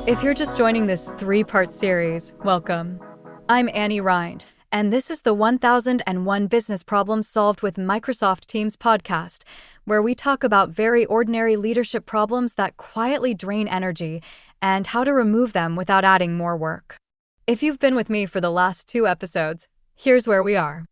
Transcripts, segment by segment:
If you're just joining this three-part series, welcome. I'm Rynd, and this is the 1001 Business Problems Solved with Microsoft Teams podcast, where we talk about very ordinary leadership problems that quietly drain energy and how to remove them without adding more work. If you've been with me for the last 2 episodes, here's where we are.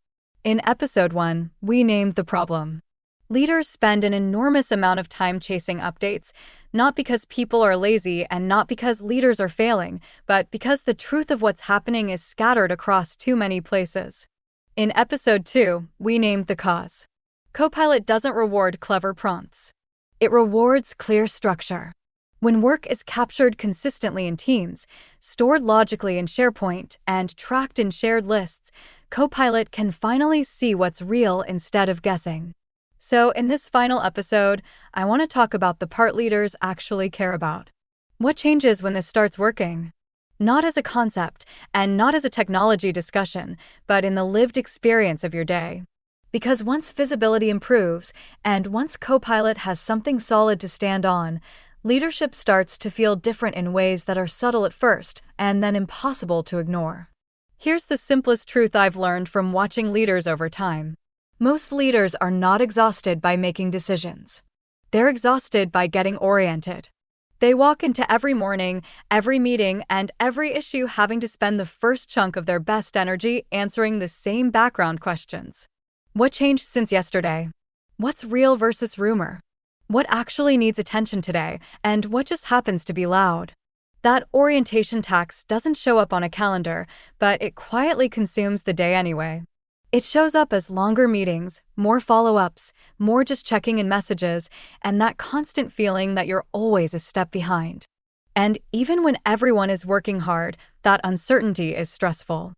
In episode 1, we named the problem. Leaders spend an enormous amount of time chasing updates, not because people are lazy and not because leaders are failing, but because the truth of what's happening is scattered across too many places. In episode 2, we named the cause. Copilot doesn't reward clever prompts. It rewards clear structure. When work is captured consistently in Teams, stored logically in SharePoint, and tracked in shared lists, Copilot can finally see what's real instead of guessing. So in this final episode, I want to talk about the part leaders actually care about. What changes when this starts working? Not as a concept and not as a technology discussion, but in the lived experience of your day. Because once visibility improves, and once Copilot has something solid to stand on, leadership starts to feel different in ways that are subtle at first and then impossible to ignore. Here's the simplest truth I've learned from watching leaders over time. Most leaders are not exhausted by making decisions. They're exhausted by getting oriented. They walk into every morning, every meeting, and every issue having to spend the first chunk of their best energy answering the same background questions. What changed since yesterday? What's real versus rumor? What actually needs attention today, and what just happens to be loud? That orientation tax doesn't show up on a calendar, but it quietly consumes the day anyway. It shows up as longer meetings, more follow-ups, more just checking in messages, and that constant feeling that you're always a step behind. And even when everyone is working hard, that uncertainty is stressful.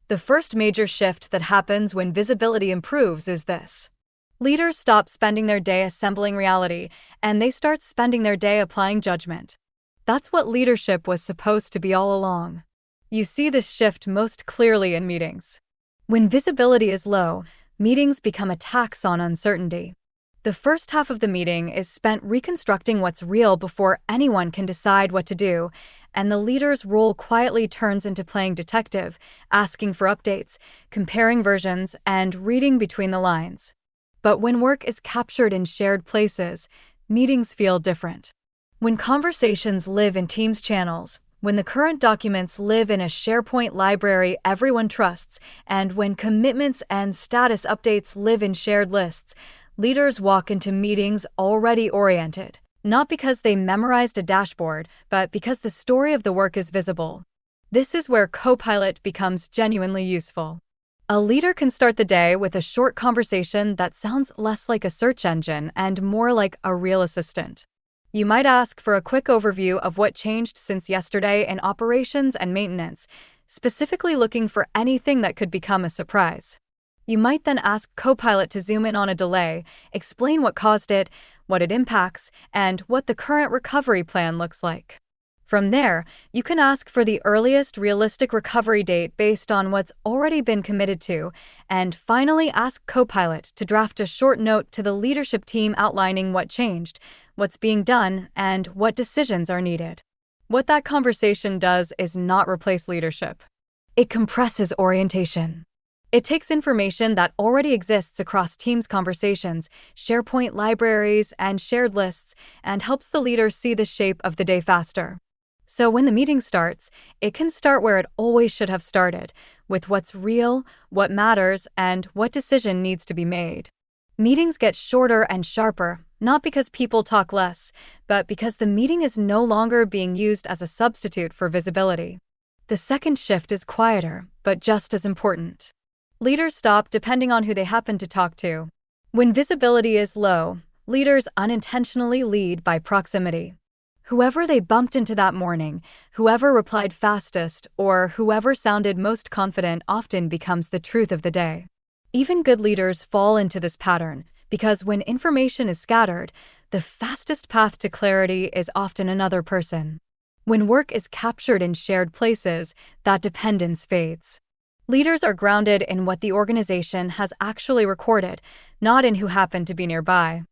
The first major shift that happens when visibility improves is this. Leaders stop spending their day assembling reality, and they start spending their day applying judgment. That's what leadership was supposed to be all along. You see this shift most clearly in meetings. When visibility is low, meetings become a tax on uncertainty. The first half of the meeting is spent reconstructing what's real before anyone can decide what to do, and the leader's role quietly turns into playing detective, asking for updates, comparing versions, and reading between the lines. But when work is captured in shared places, meetings feel different. When conversations live in Teams channels, when the current documents live in a SharePoint library everyone trusts, and when commitments and status updates live in shared lists, leaders walk into meetings already oriented, not because they memorized a dashboard, but because the story of the work is visible. This is where Copilot becomes genuinely useful. A leader can start the day with a short conversation that sounds less like a search engine and more like a real assistant. You might ask for a quick overview of what changed since yesterday in operations and maintenance, specifically looking for anything that could become a surprise. You might then ask Copilot to zoom in on a delay, explain what caused it, what it impacts, and what the current recovery plan looks like. From there, you can ask for the earliest realistic recovery date based on what's already been committed to, and finally ask Copilot to draft a short note to the leadership team outlining what changed, what's being done, and what decisions are needed. What that conversation does is not replace leadership. It compresses orientation. It takes information that already exists across Teams conversations, SharePoint libraries, and shared lists, and helps the leader see the shape of the day faster. So when the meeting starts, it can start where it always should have started, with what's real, what matters, and what decision needs to be made. Meetings get shorter and sharper, not because people talk less, but because the meeting is no longer being used as a substitute for visibility. The second shift is quieter, but just as important. Leaders stop depending on who they happen to talk to. When visibility is low, leaders unintentionally lead by proximity. Whoever they bumped into that morning, whoever replied fastest, or whoever sounded most confident often becomes the truth of the day. Even good leaders fall into this pattern, because when information is scattered, the fastest path to clarity is often another person. When work is captured in shared places, that dependence fades. Leaders are grounded in what the organization has actually recorded, not in who happened to be nearby.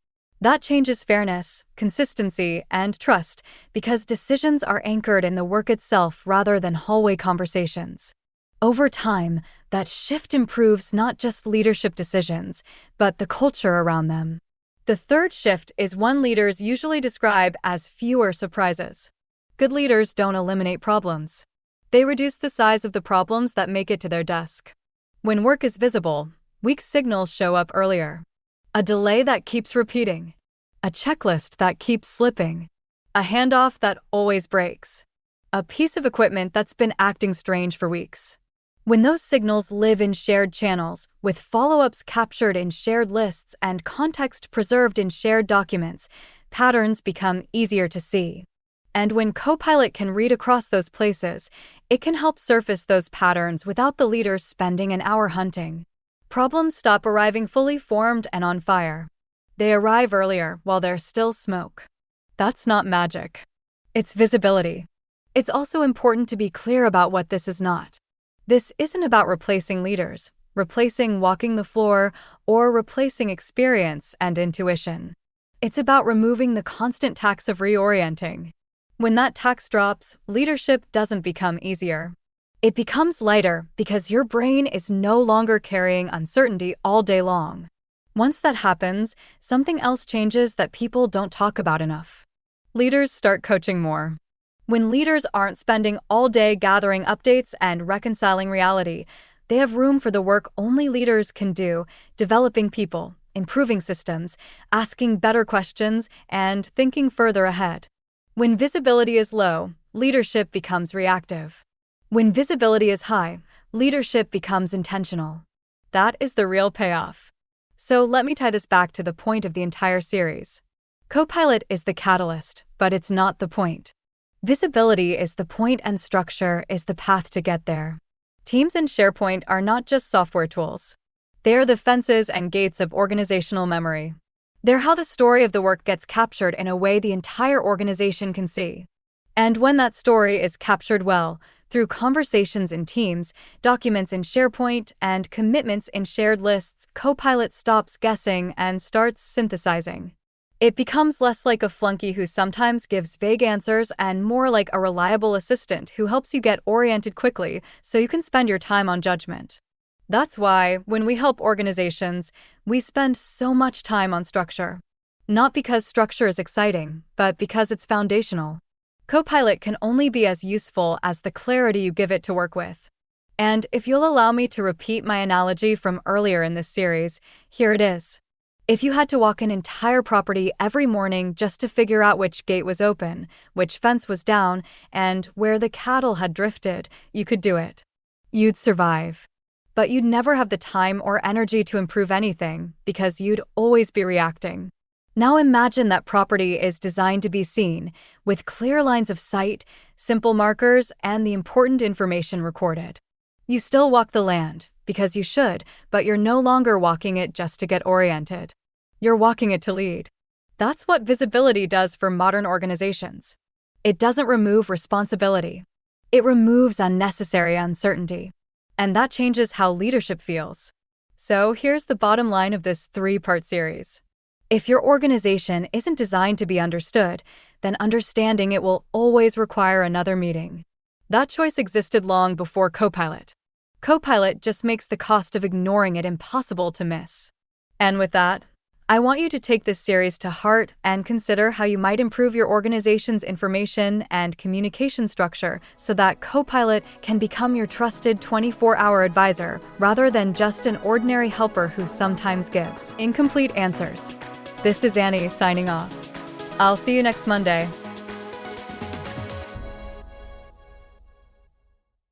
That changes fairness, consistency, and trust because decisions are anchored in the work itself rather than hallway conversations. Over time, that shift improves not just leadership decisions, but the culture around them. The third shift is one leaders usually describe as fewer surprises. Good leaders don't eliminate problems. They reduce the size of the problems that make it to their desk. When work is visible, weak signals show up earlier. A delay that keeps repeating. A checklist that keeps slipping. A handoff that always breaks. A piece of equipment that's been acting strange for weeks. When those signals live in shared channels, with follow-ups captured in shared lists and context preserved in shared documents, patterns become easier to see. And when Copilot can read across those places, it can help surface those patterns without the leaders spending an hour hunting. Problems stop arriving fully formed and on fire. They arrive earlier while there's still smoke. That's not magic. It's visibility. It's also important to be clear about what this is not. This isn't about replacing leaders, replacing walking the floor, or replacing experience and intuition. It's about removing the constant tax of reorienting. When that tax drops, leadership doesn't become easier. It becomes lighter because your brain is no longer carrying uncertainty all day long. Once that happens, something else changes that people don't talk about enough. Leaders start coaching more. When leaders aren't spending all day gathering updates and reconciling reality, they have room for the work only leaders can do, developing people, improving systems, asking better questions, and thinking further ahead. When visibility is low, leadership becomes reactive. When visibility is high, leadership becomes intentional. That is the real payoff. So let me tie this back to the point of the entire series. Copilot is the catalyst, but it's not the point. Visibility is the point and structure is the path to get there. Teams in SharePoint are not just software tools. They are the fences and gates of organizational memory. They're how the story of the work gets captured in a way the entire organization can see. And when that story is captured well, through conversations in Teams, documents in SharePoint, and commitments in shared lists, Copilot stops guessing and starts synthesizing. It becomes less like a flunky who sometimes gives vague answers and more like a reliable assistant who helps you get oriented quickly so you can spend your time on judgment. That's why, when we help organizations, we spend so much time on structure. Not because structure is exciting, but because it's foundational. Copilot can only be as useful as the clarity you give it to work with. And if you'll allow me to repeat my analogy from earlier in this series, here it is. If you had to walk an entire property every morning just to figure out which gate was open, which fence was down, and where the cattle had drifted, you could do it. You'd survive. But you'd never have the time or energy to improve anything because you'd always be reacting. Now imagine that property is designed to be seen, with clear lines of sight, simple markers, and the important information recorded. You still walk the land, because you should, but you're no longer walking it just to get oriented. You're walking it to lead. That's what visibility does for modern organizations. It doesn't remove responsibility. It removes unnecessary uncertainty. And that changes how leadership feels. So here's the bottom line of this 3-part series. If your organization isn't designed to be understood, then understanding it will always require another meeting. That choice existed long before Copilot. Copilot just makes the cost of ignoring it impossible to miss. And with that, I want you to take this series to heart and consider how you might improve your organization's information and communication structure so that Copilot can become your trusted 24-hour advisor rather than just an ordinary helper who sometimes gives incomplete answers. This is Annie signing off. I'll see you next Monday.